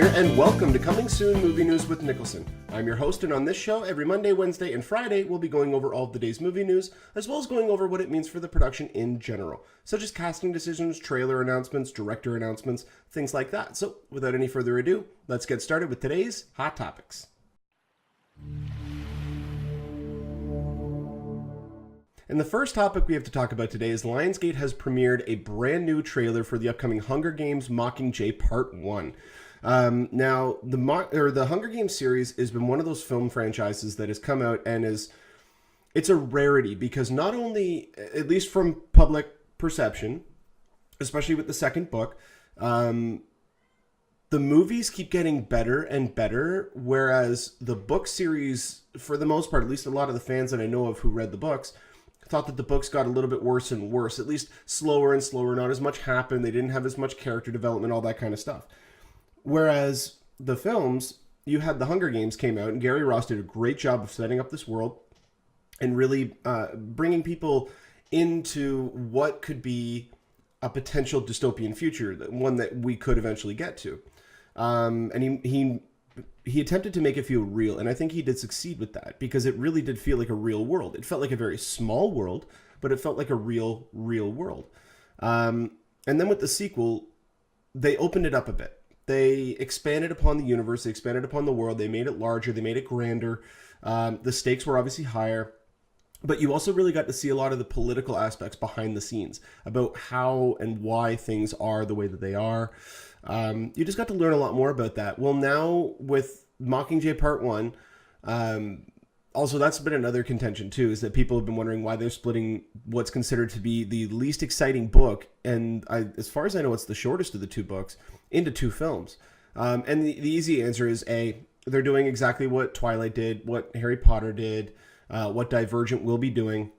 here, and welcome to Coming Soon Movie News with Niklsun. I'm your host, and on this show, every Monday, Wednesday, and Friday, we'll be going over all of the day's movie news, as well as going over what it means for the production in general, such as casting decisions, trailer announcements, director announcements, things like that. So, without any further ado, let's get started with today's Hot Topics. And the first topic we have to talk about today is Lionsgate has premiered a brand new trailer for the upcoming Hunger Games Mockingjay Part 1. Now, the Hunger Games series has been one of those film franchises that has come out and it's a rarity because not only, at least from public perception, especially with the second book, the movies keep getting better and better, whereas the book series, for the most part, at least a lot of the fans that I know of who read the books, thought that the books got a little bit worse and worse, at least slower and slower, not as much happened, they didn't have as much character development, all that kind of stuff. Whereas the films, you had The Hunger Games came out, and Gary Ross did a great job of setting up this world and really bringing people into what could be a potential dystopian future, one that we could eventually get to. And he attempted to make it feel real, and I think he did succeed with that because it really did feel like a real world. It felt like a very small world, but it felt like a real world. And then with the sequel, they opened it up a bit. They expanded upon the universe, they expanded upon the world, they made it larger, they made it grander. The stakes were obviously higher, but you also really got to see a lot of the political aspects behind the scenes about how and why things are the way that they are. You just got to learn a lot more about that. Well, now with Mockingjay Part 1, also that's been another contention too, is that people have been wondering why they're splitting what's considered to be the least exciting book, and as far as I know, it's the shortest of the two books, into two films. And the easy answer is they're doing exactly what Twilight did, what Harry Potter did, what Divergent will be doing,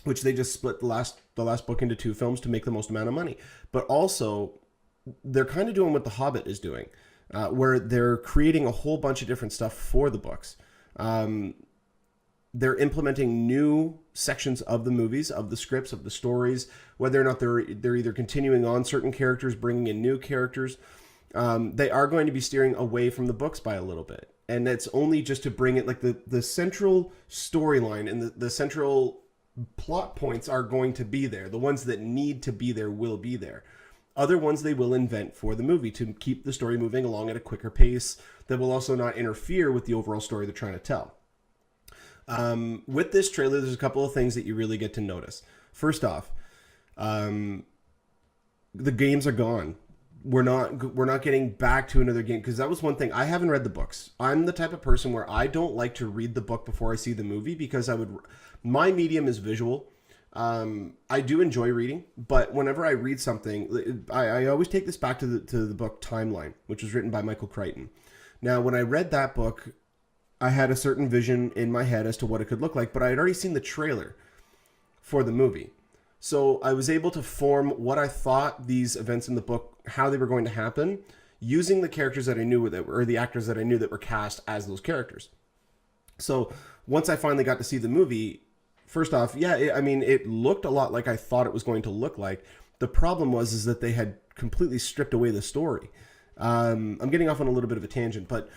which they just split the last book into two films to make the most amount of money. But also, they're kind of doing what The Hobbit is doing, where they're creating a whole bunch of different stuff for the books. They're implementing new sections of the movies, of the scripts, of the stories, whether or not they're either continuing on certain characters, bringing in new characters. They are going to be steering away from the books by a little bit. And that's only just to bring it, like the central storyline and the central plot points are going to be there. The ones that need to be there will be there. Other ones they will invent for the movie to keep the story moving along at a quicker pace that will also not interfere with the overall story they're trying to tell. With this trailer, there's a couple of things that you really get to notice. First off, the games are gone. We're not getting back to another game, because that was one thing. I haven't read the books. I'm the type of person where I don't like to read the book before I see the movie, because my medium is visual. I do enjoy reading, but whenever I read something, I always take this back to the book Timeline, which was written by Michael Crichton. Now, when I read that book, I had a certain vision in my head as to what it could look like, but I had already seen the trailer for the movie. So I was able to form what I thought these events in the book, how they were going to happen, using the characters that I knew or the actors that I knew that were cast as those characters. So once I finally got to see the movie, first off, it looked a lot like I thought it was going to look like. The problem is that they had completely stripped away the story. I'm getting off on a little bit of a tangent, but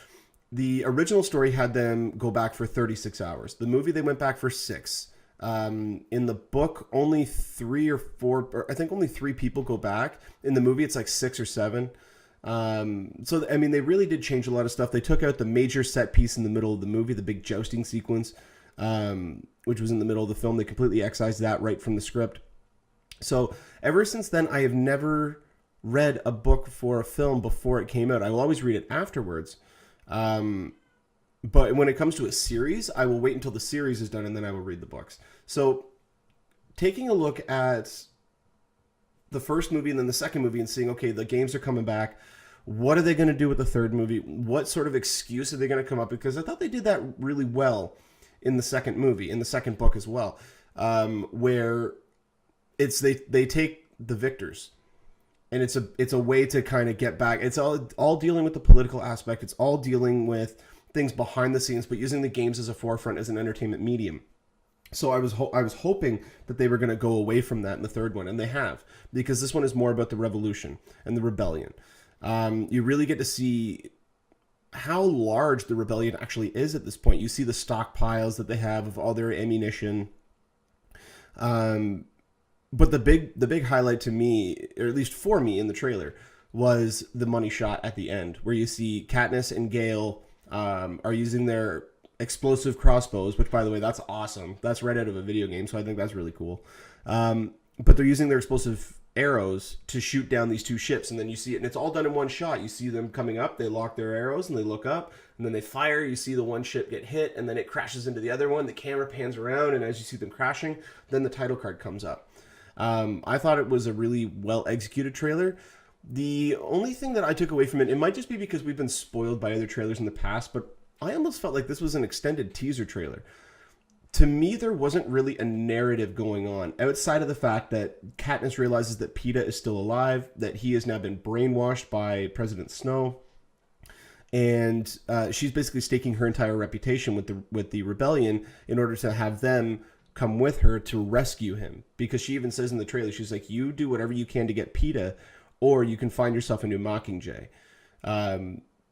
the original story had them go back for 36 hours. The movie, they went back for 6. In the book, only 3 or 4, or I think only 3 people go back. In the movie, it's like 6 or 7. So, I mean, they really did change a lot of stuff. They took out the major set piece in the middle of the movie, the big jousting sequence, which was in the middle of the film. They completely excised that right from the script. So ever since then, I have never read a book for a film before it came out. I will always read it afterwards. But when it comes to a series, I will wait until the series is done and then I will read the books. So taking a look at the first movie and then the second movie and seeing, okay, the games are coming back. What are they going to do with the third movie? What sort of excuse are they going to come up with? Because I thought they did that really well in the second movie, in the second book as well, where it's they take the victors. And it's a way to kind of get back. It's all dealing with the political aspect. It's all dealing with things behind the scenes, but using the games as a forefront as an entertainment medium. So I was hoping that they were going to go away from that in the third one, and they have, because this one is more about the revolution and the rebellion. You really get to see how large the rebellion actually is at this point. You see the stockpiles that they have of all their ammunition. But the big highlight to me, or at least for me in the trailer, was the money shot at the end, where you see Katniss and Gale are using their explosive crossbows, which, by the way, that's awesome. That's right out of a video game, so I think that's really cool. But they're using their explosive arrows to shoot down these two ships, and then you see it, and it's all done in one shot. You see them coming up, they lock their arrows, and they look up, and then they fire. You see the one ship get hit, and then it crashes into the other one. The camera pans around, and as you see them crashing, then the title card comes up. I thought it was a really well-executed trailer. The only thing that I took away from it might just be because we've been spoiled by other trailers in the past, but I almost felt like this was an extended teaser trailer. To me, there wasn't really a narrative going on outside of the fact that Katniss realizes that Peeta is still alive, that he has now been brainwashed by President Snow, and she's basically staking her entire reputation with the rebellion in order to have them come with her to rescue him. Because she even says in the trailer, she's like, you do whatever you can to get Peeta, or you can find yourself a new Mockingjay.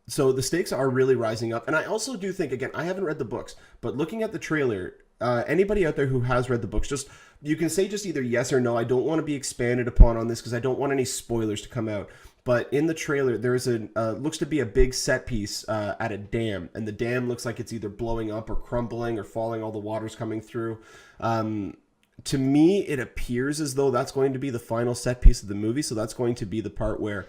So the stakes are really rising up. And I also do think, again, I haven't read the books, but looking at the trailer, anybody out there who has read the books, just you can say just either yes or no. I don't want to be expanded upon on this because I don't want any spoilers to come out. But in the trailer, there's looks to be a big set piece at a dam, and the dam looks like it's either blowing up or crumbling or falling. All the water's coming through. To me, it appears as though that's going to be the final set piece of the movie. So that's going to be the part where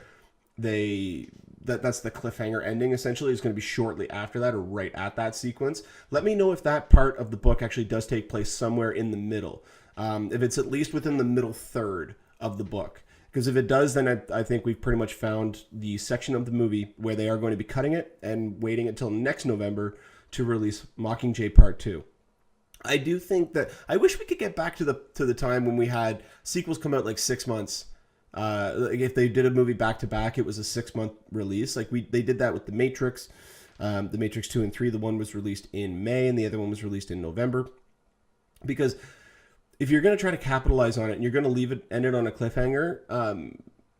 that's the cliffhanger ending. Essentially, is going to be shortly after that or right at that sequence. Let me know if that part of the book actually does take place somewhere in the middle. If it's at least within the middle third of the book. Because if it does, then I think we've pretty much found the section of the movie where they are going to be cutting it and waiting until next November to release Mockingjay Part 2. I do think that I wish we could get back to the time when we had sequels come out like 6 months. Like if they did a movie back to back, it was a 6-month release. Like they did that with The Matrix, The Matrix 2 and 3. The one was released in May and the other one was released in November. Because if you're going to try to capitalize on it and you're going to end it on a cliffhanger,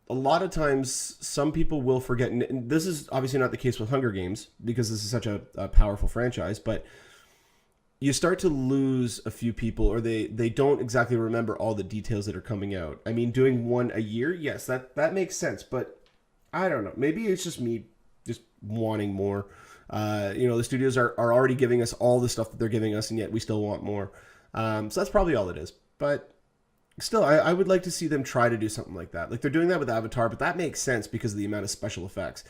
a lot of times some people will forget. And this is obviously not the case with Hunger Games because this is such a powerful franchise, but you start to lose a few people, or they don't exactly remember all the details that are coming out. I mean, doing one a year, yes, that makes sense, but I don't know. Maybe it's just me just wanting more. The studios are already giving us all the stuff that they're giving us, and yet we still want more. So that's probably all it is. But still, I would like to see them try to do something like that. Like they're doing that with Avatar, but that makes sense because of the amount of special effects.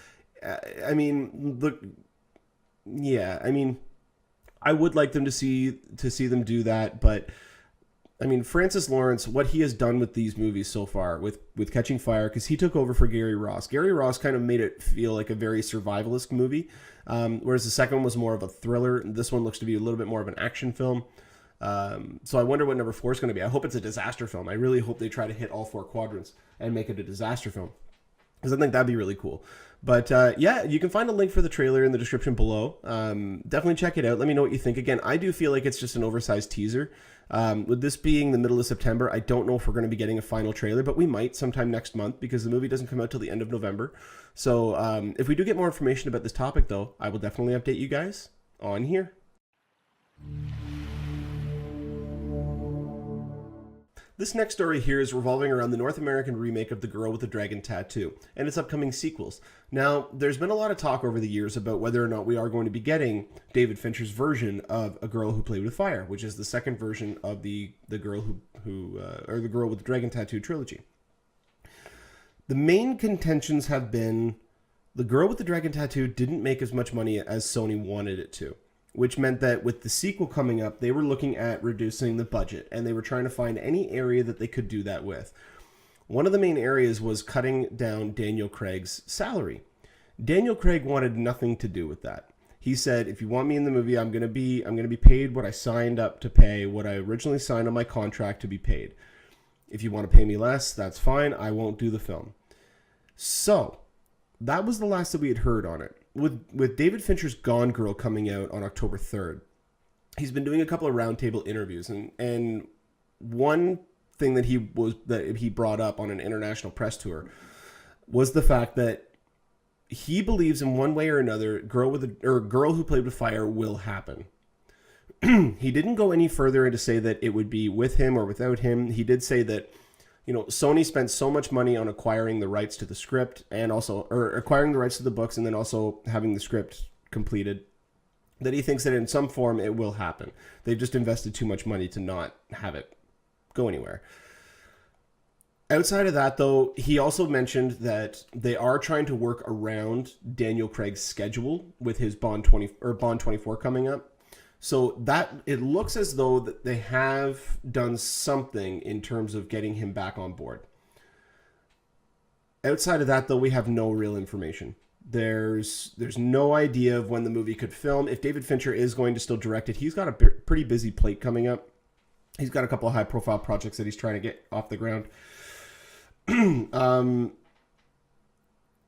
I would like them to see them do that, but I mean, Francis Lawrence, what he has done with these movies so far, with Catching Fire, because he took over for Gary Ross. Gary Ross kind of made it feel like a very survivalist movie, whereas the second one was more of a thriller, and this one looks to be a little bit more of an action film. So I wonder what number 4 is going to be. I hope it's a disaster film. I really hope they try to hit all 4 quadrants and make it a disaster film, because I think that'd be really cool. But you can find a link for the trailer in the description below. Definitely check it out. Let me know what you think. Again, I do feel like it's just an oversized teaser. With this being the middle of September, I don't know if we're going to be getting a final trailer, but we might sometime next month because the movie doesn't come out till the end of November. So if we do get more information about this topic, though, I will definitely update you guys on here. This next story here is revolving around the North American remake of The Girl with the Dragon Tattoo and its upcoming sequels. Now, there's been a lot of talk over the years about whether or not we are going to be getting David Fincher's version of A Girl Who Played with Fire, which is the second version of the Girl or The Girl with the Dragon Tattoo trilogy. The main contentions have been The Girl with the Dragon Tattoo didn't make as much money as Sony wanted it to, which meant that with the sequel coming up, they were looking at reducing the budget, and they were trying to find any area that they could do that with. One of the main areas was cutting down Daniel Craig's salary. Daniel Craig wanted nothing to do with that. He said, if you want me in the movie, I'm going to be paid what I signed up to pay, what I originally signed on my contract to be paid. If you want to pay me less, that's fine. I won't do the film. So that was the last that we had heard on it. With David Fincher's Gone Girl coming out on October 3rd, he's been doing a couple of roundtable interviews, and one thing that he brought up on an international press tour was the fact that he believes in one way or another, Girl Who Played with Fire will happen. He didn't go any further to say that it would be with him or without him. He did say that, Sony spent so much money on acquiring the rights to the script or acquiring the rights to the books and then also having the script completed, that he thinks that in some form it will happen. They've just invested too much money to not have it go anywhere. Outside of that, though, he also mentioned that they are trying to work around Daniel Craig's schedule with his Bond 24 coming up. So that it looks as though that they have done something in terms of getting him back on board. Outside of that, though, we have no real information. There's no idea of when the movie could film. If David Fincher is going to still direct it, he's got a pretty busy plate coming up. He's got a couple of high-profile projects that he's trying to get off the ground.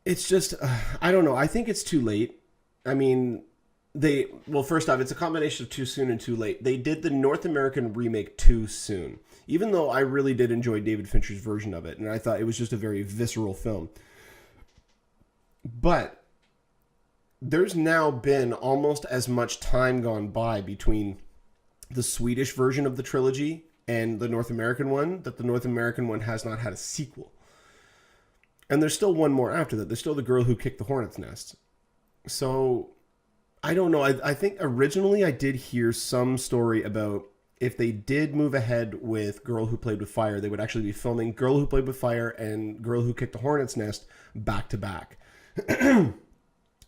It's just, I don't know. I think it's too late. I mean, first off, it's a combination of too soon and too late. They did the North American remake too soon, even though I really did enjoy David Fincher's version of it, and I thought it was just a very visceral film. But there's now been almost as much time gone by between the Swedish version of the trilogy and the North American one that the North American one has not had a sequel. And there's still one more after that. There's still The Girl Who Kicked the Hornet's Nest. So I don't know. I think originally I did hear some story about if they did move ahead with Girl Who Played with Fire, they would actually be filming Girl Who Played with Fire and Girl Who Kicked the Hornet's Nest back to back.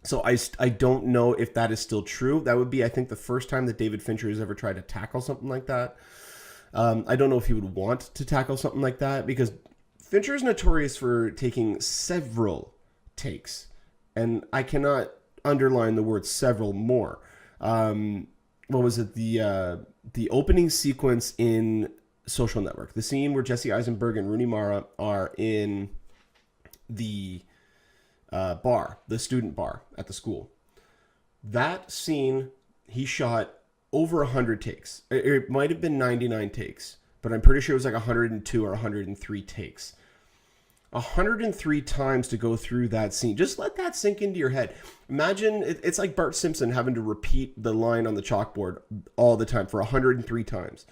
So I don't know if that is still true. That would be, I think, the first time that David Fincher has ever tried to tackle something like that. I don't know if he would want to tackle something like that because Fincher is notorious for taking several takes, and I cannot underline the word several more. What was it? The opening sequence in Social Network, the scene where Jesse Eisenberg and Rooney Mara are in the bar, the student bar at the school. That scene, he shot over 100 takes. It might have been 99 takes, but I'm pretty sure it was like 102 or 103 takes. 103 times to go through that scene. Just let that sink into your head. Imagine it's like Bart Simpson having to repeat the line on the chalkboard all the time for 103 times.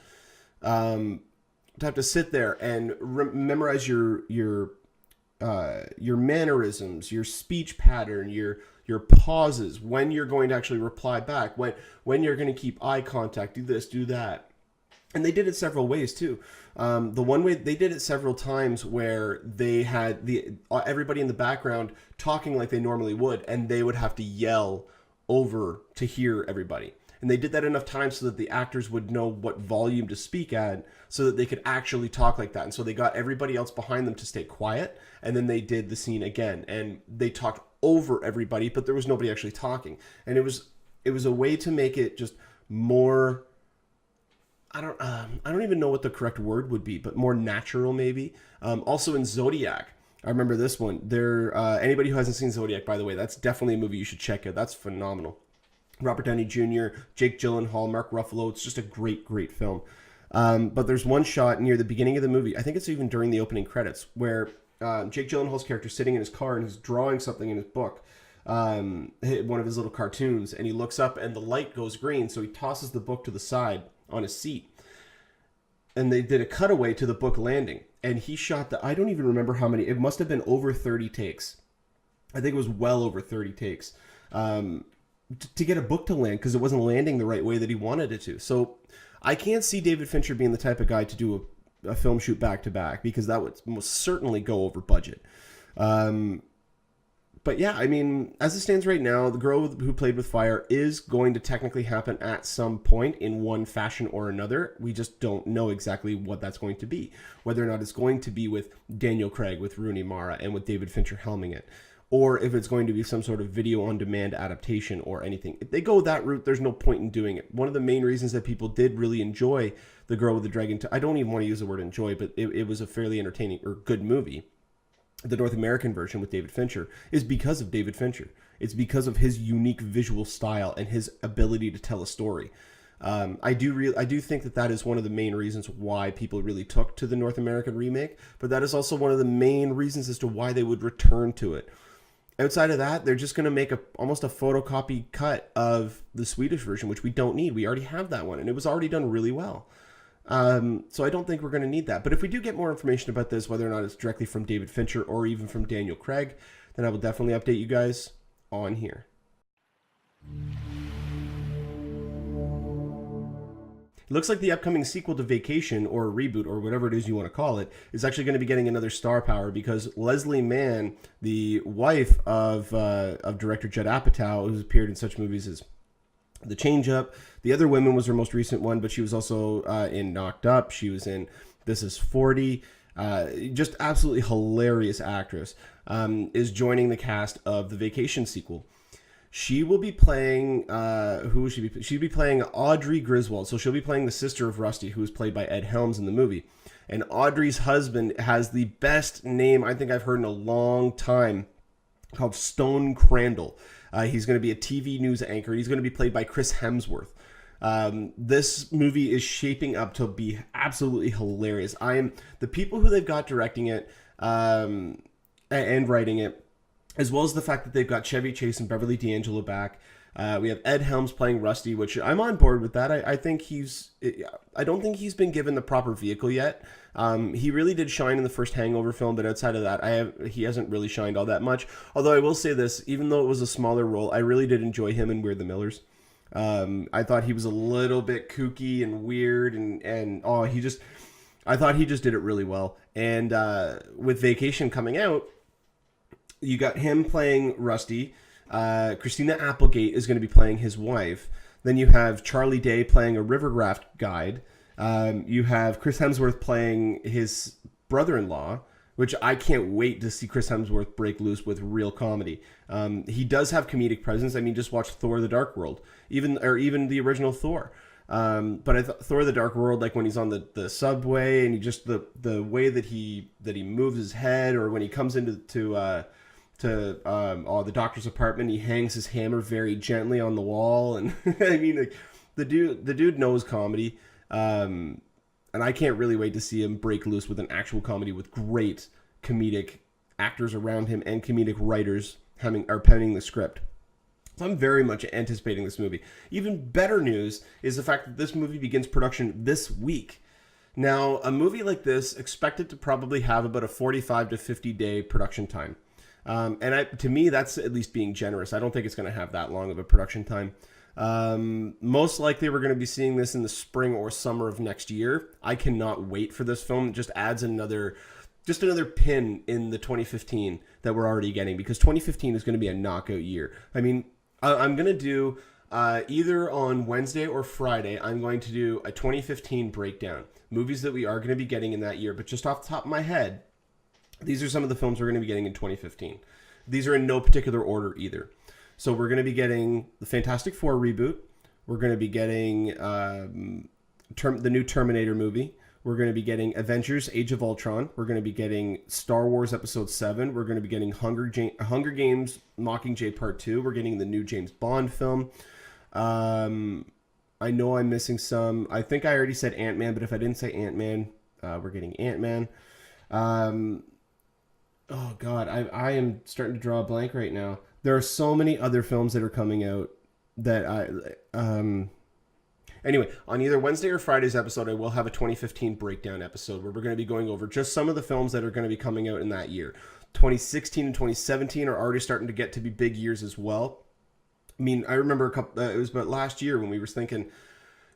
To have to sit there and memorize your mannerisms, your speech pattern, your pauses, when you're going to actually reply back, when you're going to keep eye contact, do this, do that. And they did it several ways too. The one way they did it several times where they had everybody in the background talking like they normally would, and they would have to yell over to hear everybody. And they did that enough times so that the actors would know what volume to speak at so that they could actually talk like that. And so they got everybody else behind them to stay quiet. And then they did the scene again. And they talked over everybody, but there was nobody actually talking. And it was a way to make it just more, I don't even know what the correct word would be, but more natural maybe. Also in Zodiac, I remember this one. Anybody who hasn't seen Zodiac, by the way, that's definitely a movie you should check out. That's phenomenal. Robert Downey Jr., Jake Gyllenhaal, Mark Ruffalo. It's just a great, great film. But there's one shot near the beginning of the movie, I think it's even during the opening credits, where Jake Gyllenhaal's character is sitting in his car and he's drawing something in his book, one of his little cartoons, and he looks up and the light goes green, so he tosses the book to the side on his seat. And they did a cutaway to the book landing, and he shot I don't even remember how many, it must have been over 30 takes. I think it was well over 30 takes. To get a book to land because it wasn't landing the right way that he wanted it to. So I can't see David Fincher being the type of guy to do a film shoot back to back because that would most certainly go over budget. But yeah, I mean, as it stands right now, The Girl Who Played with Fire is going to technically happen at some point in one fashion or another. We just don't know exactly what that's going to be. Whether or not it's going to be with Daniel Craig, with Rooney Mara, and with David Fincher helming it. Or if it's going to be some sort of video-on-demand adaptation or anything. If they go that route, there's no point in doing it. One of the main reasons that people did really enjoy The Girl with the Dragon, I don't even want to use the word enjoy, but it was a fairly entertaining or good movie, the North American version with David Fincher, is because of David Fincher. It's because of his unique visual style and his ability to tell a story. I do think that is one of the main reasons why people really took to the North American remake, but that is also one of the main reasons as to why they would return to it. Outside of that, they're just going to make almost a photocopy cut of the Swedish version, which we don't need. We already have that one, and it was already done really well. So I don't think we're going to need that. But if we do get more information about this, whether or not it's directly from David Fincher or even from Daniel Craig, then I will definitely update you guys on here. It looks like the upcoming sequel to Vacation, or a reboot, or whatever it is you want to call it, is actually going to be getting another star power, because Leslie Mann, the wife of director Judd Apatow, who's appeared in such movies as The Change Up, The Other Women was her most recent one, but she was also in Knocked Up. She was in This Is 40. Just absolutely hilarious actress, is joining the cast of the Vacation sequel. She will be playing, who will she be? She'll be playing Audrey Griswold. So she'll be playing the sister of Rusty, who is played by Ed Helms in the movie. And Audrey's husband has the best name I think I've heard in a long time, called Stone Crandall. He's going to be a TV news anchor. He's going to be played by Chris Hemsworth. This movie is shaping up to be absolutely hilarious. The people who they've got directing it and writing it, as well as the fact that they've got Chevy Chase and Beverly D'Angelo back. We have Ed Helms playing Rusty, which I'm on board with that. I don't think he's been given the proper vehicle yet. He really did shine in the first Hangover film, but outside of that, he hasn't really shined all that much. Although I will say this, even though it was a smaller role, I really did enjoy him in We're the Millers. I thought he was a little bit kooky and weird, I thought he just did it really well. And with Vacation coming out, you got him playing Rusty. Christina Applegate is going to be playing his wife. Then you have Charlie Day playing a river raft guide. You have Chris Hemsworth playing his brother-in-law, which I can't wait to see Chris Hemsworth break loose with real comedy. He does have comedic presence. I mean, just watch Thor: The Dark World, even the original Thor. But I thought Thor: The Dark World, like when he's on the subway and he just the way that he moves his head, or when he comes into the doctor's apartment, he hangs his hammer very gently on the wall, and I mean, like, the dude knows comedy, and I can't really wait to see him break loose with an actual comedy with great comedic actors around him and comedic writers penning the script. So I'm very much anticipating this movie. Even better news is the fact that this movie begins production this week. Now, a movie like this expected to probably have about a 45 to 50 day production time. To me, that's at least being generous. I don't think it's going to have that long of a production time. Most likely we're going to be seeing this in the spring or summer of next year. I cannot wait for this film. It just adds another pin in the 2015 that we're already getting, because 2015 is going to be a knockout year. I mean, I'm going to do, either on Wednesday or Friday, I'm going to do a 2015 breakdown. Movies that we are going to be getting in that year. But just off the top of my head, these are some of the films we're going to be getting in 2015. These are in no particular order either. So we're going to be getting the Fantastic Four reboot. We're going to be getting the new Terminator movie. We're going to be getting Avengers: Age of Ultron. We're going to be getting Star Wars Episode 7. We're going to be getting Hunger Games Mockingjay Part 2. We're getting the new James Bond film. I know I'm missing some. I think I already said Ant-Man, but if I didn't say Ant-Man, we're getting Ant-Man. Oh God, I am starting to draw a blank right now. There are so many other films that are coming out that anyway, on either Wednesday or Friday's episode, I will have a 2015 breakdown episode where we're going to be going over just some of the films that are going to be coming out in that year. 2016 and 2017 are already starting to get to be big years as well. I mean, I remember it was about last year when we were thinking,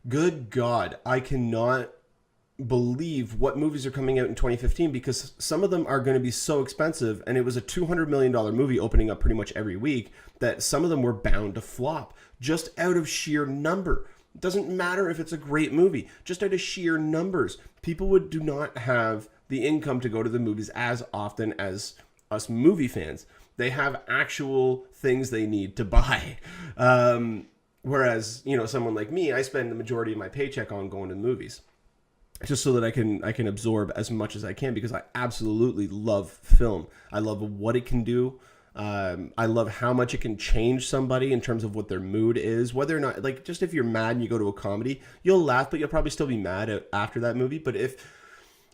good God, I cannot believe what movies are coming out in 2015, because some of them are going to be so expensive, and it was a $200 million movie opening up pretty much every week, that some of them were bound to flop just out of sheer number. It doesn't matter if it's a great movie, just out of sheer numbers. People do not have the income to go to the movies as often as us movie fans. They have actual things they need to buy. Whereas, someone like me, I spend the majority of my paycheck on going to the movies, just so that I can absorb as much as I can, because I absolutely love film. I love what it can do. I love how much it can change somebody in terms of what their mood is, whether or not, like, just if you're mad and you go to a comedy, you'll laugh, but you'll probably still be mad after that movie. But if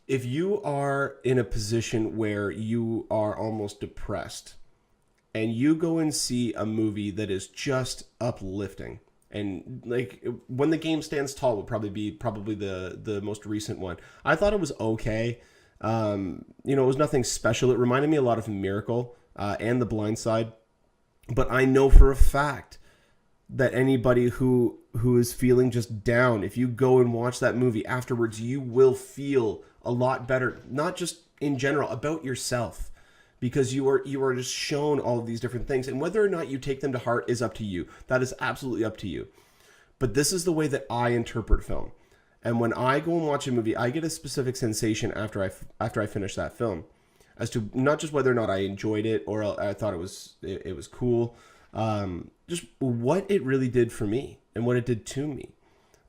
you are in a position where you are almost depressed and you go and see a movie that is just uplifting, and like When the Game Stands Tall would probably be the most recent one. I thought it was okay. It was nothing special. It reminded me a lot of Miracle and The Blind Side, but I know for a fact that anybody who is feeling just down, if you go and watch that movie afterwards, you will feel a lot better, not just in general, about yourself, because you are just shown all of these different things, and whether or not you take them to heart is up to you. That is absolutely up to you. But this is the way that I interpret film. And when I go and watch a movie, I get a specific sensation after I finish that film, as to not just whether or not I enjoyed it or I thought it was cool, just what it really did for me and what it did to me.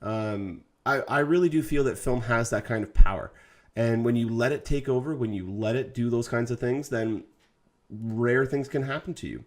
I really do feel that film has that kind of power. And when you let it take over, when you let it do those kinds of things, then rare things can happen to you.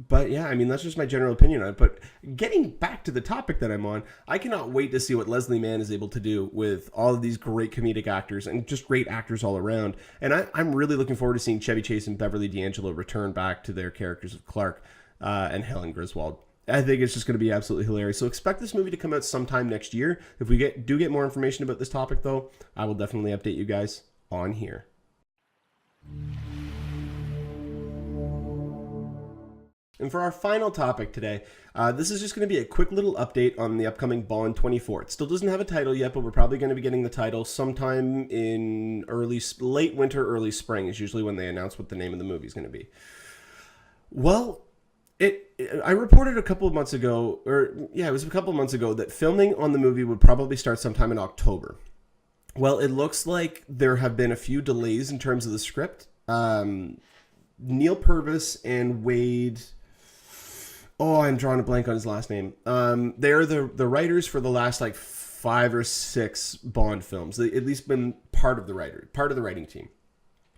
But yeah, I mean, that's just my general opinion on it. But getting back to the topic that I'm on, I cannot wait to see what Leslie Mann is able to do with all of these great comedic actors and just great actors all around. And I'm really looking forward to seeing Chevy Chase and Beverly D'Angelo return back to their characters of Clark and Helen Griswold. I think it's just going to be absolutely hilarious. So expect this movie to come out sometime next year. If we do get more information about this topic, though, I will definitely update you guys on here. And for our final topic today, this is just going to be a quick little update on the upcoming Bond 24. It still doesn't have a title yet, but we're probably going to be getting the title sometime in late winter, early spring is usually when they announce what the name of the movie is going to be. Well, I reported a couple of months ago, it was a couple of months ago, that filming on the movie would probably start sometime in October. Well, it looks like there have been a few delays in terms of the script. Neil Purvis and Wade... Oh, I'm drawing a blank on his last name. They're the writers for the last 5 or 6 Bond films. They at least been part of the writing team.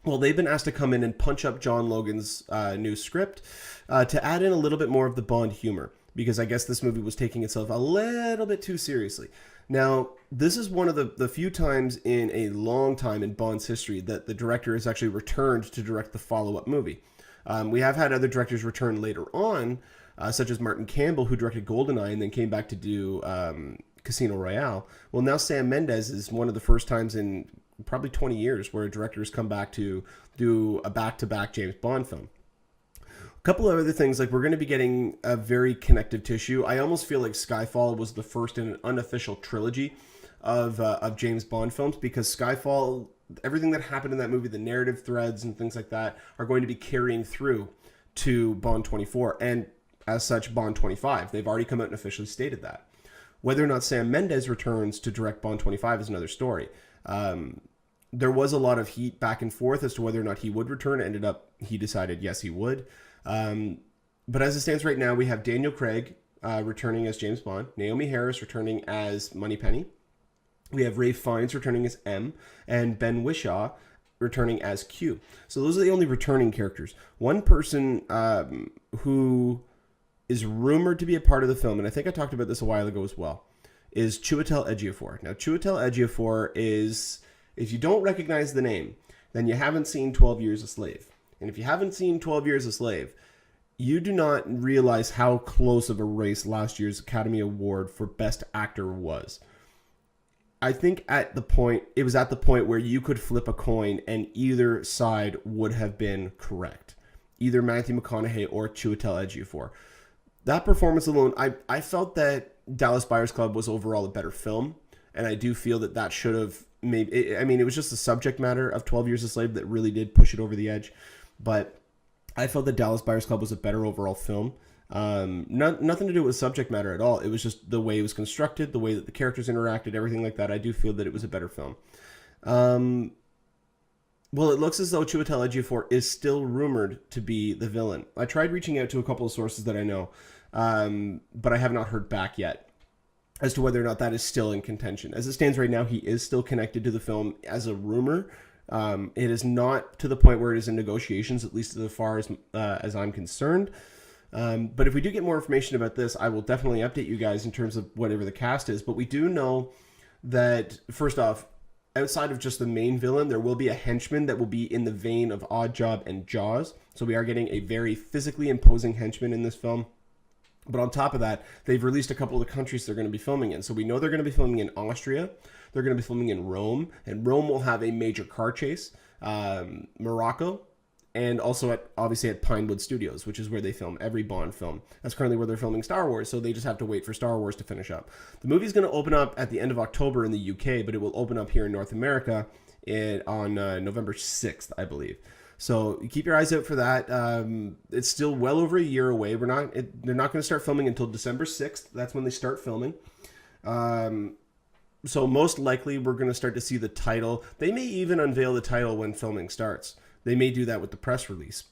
Well, they've been asked to come in and punch up John Logan's new script to add in a little bit more of the Bond humor, because I guess this movie was taking itself a little bit too seriously. Now, this is one of the few times in a long time in Bond's history that the director has actually returned to direct the follow-up movie. We have had other directors return later on, such as Martin Campbell, who directed GoldenEye and then came back to do Casino Royale. Well, now Sam Mendes is one of the first times in probably 20 years where a director has come back to do a back-to-back James Bond film. A couple of other things, we're going to be getting a very connective tissue. I almost feel like Skyfall was the first in an unofficial trilogy of James Bond films, because Skyfall, everything that happened in that movie, the narrative threads and things like that, are going to be carrying through to Bond 24, and as such, Bond 25. They've already come out and officially stated that. Whether or not Sam Mendes returns to direct Bond 25 is another story. There was a lot of heat back and forth as to whether or not he would return. Ended up, he decided yes, he would. But as it stands right now, we have Daniel Craig returning as James Bond, Naomi Harris returning as Moneypenny, we have Ralph Fiennes returning as M, and Ben Whishaw returning as Q. So those are the only returning characters. One person who is rumored to be a part of the film, and I think I talked about this a while ago as well, is Chiwetel Ejiofor. Now, Chiwetel Ejiofor is, if you don't recognize the name, then you haven't seen 12 Years a Slave. And if you haven't seen 12 Years a Slave, you do not realize how close of a race last year's Academy Award for Best Actor was. I think it was at the point where you could flip a coin and either side would have been correct. Either Matthew McConaughey or Chiwetel Ejiofor. That performance alone, I felt that Dallas Buyers Club was overall a better film, and I do feel that should have it was just the subject matter of 12 Years a Slave that really did push it over the edge, but I felt that Dallas Buyers Club was a better overall film. Nothing to do with subject matter at all. It was just the way it was constructed, the way that the characters interacted, everything like that. I do feel that it was a better film. Well, it looks as though Chiwetel Ejiofor is still rumored to be the villain. I tried reaching out to a couple of sources that I know, but I have not heard back yet as to whether or not that is still in contention. As it stands right now, he is still connected to the film as a rumor. It is not to the point where it is in negotiations, at least as far as I'm concerned. But if we do get more information about this, I will definitely update you guys in terms of whatever the cast is. But we do know that, first off, outside of just the main villain, there will be a henchman that will be in the vein of Oddjob and Jaws. So we are getting a very physically imposing henchman in this film. But on top of that, they've released a couple of the countries they're going to be filming in. So we know they're going to be filming in Austria. They're going to be filming in Rome. And Rome will have a major car chase. Morocco. And also obviously at Pinewood Studios, which is where they film every Bond film. That's currently where they're filming Star Wars, so they just have to wait for Star Wars to finish up. The movie's going to open up at the end of October in the UK, but it will open up here in North America on November 6th, I believe. So keep your eyes out for that. It's still well over a year away. They're not going to start filming until December 6th. That's when they start filming. So most likely we're going to start to see the title. They may even unveil the title when filming starts. They may do that with the press release.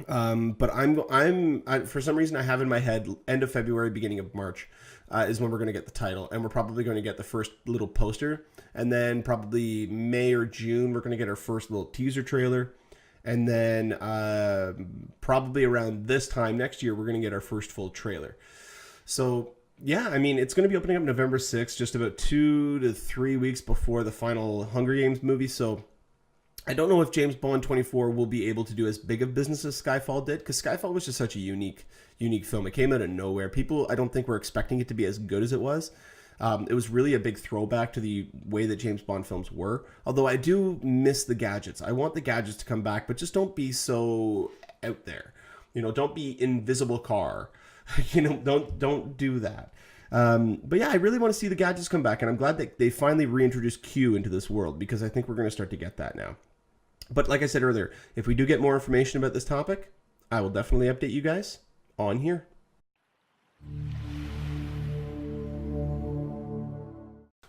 But I'm for some reason I have in my head end of February, beginning of March is when we're going to get the title. And we're probably going to get the first little poster. And then probably May or June, we're going to get our first little teaser trailer. And then probably around this time next year, we're going to get our first full trailer. So yeah, I mean, it's going to be opening up November 6th, just about 2 to 3 weeks before the final Hunger Games movie. So I don't know if James Bond 24 will be able to do as big of business as Skyfall did, because Skyfall was just such a unique film. It came out of nowhere. People, I don't think, were expecting it to be as good as it was. It was really a big throwback to the way that James Bond films were. Although I do miss the gadgets. I want the gadgets to come back, but just don't be so out there. You know, don't be Invisible Car. You know, don't do that. But yeah, I really want to see the gadgets come back, and I'm glad that they finally reintroduced Q into this world, because I think we're going to start to get that now. But like I said earlier, if we do get more information about this topic, I will definitely update you guys on here.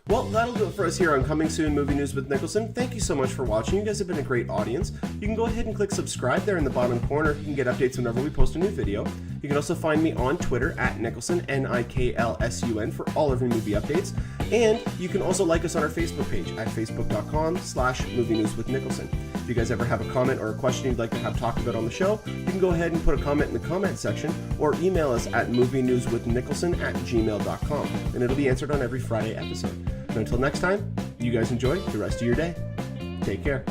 Well, that'll do it for us here on Coming Soon Movie News with Niklsun. Thank you so much for watching. You guys have been a great audience. You can go ahead and click subscribe there in the bottom corner. You can get updates whenever we post a new video. You can also find me on Twitter at Niklsun, Niklsun, for all of your movie updates. And you can also like us on our Facebook page at facebook.com/movie news with Niklsun. If you guys ever have a comment or a question you'd like to have talked about on the show, you can go ahead and put a comment in the comment section or email us at movienewswithniklsun@gmail.com, and it'll be answered on every Friday episode. And until next time, you guys enjoy the rest of your day. Take care.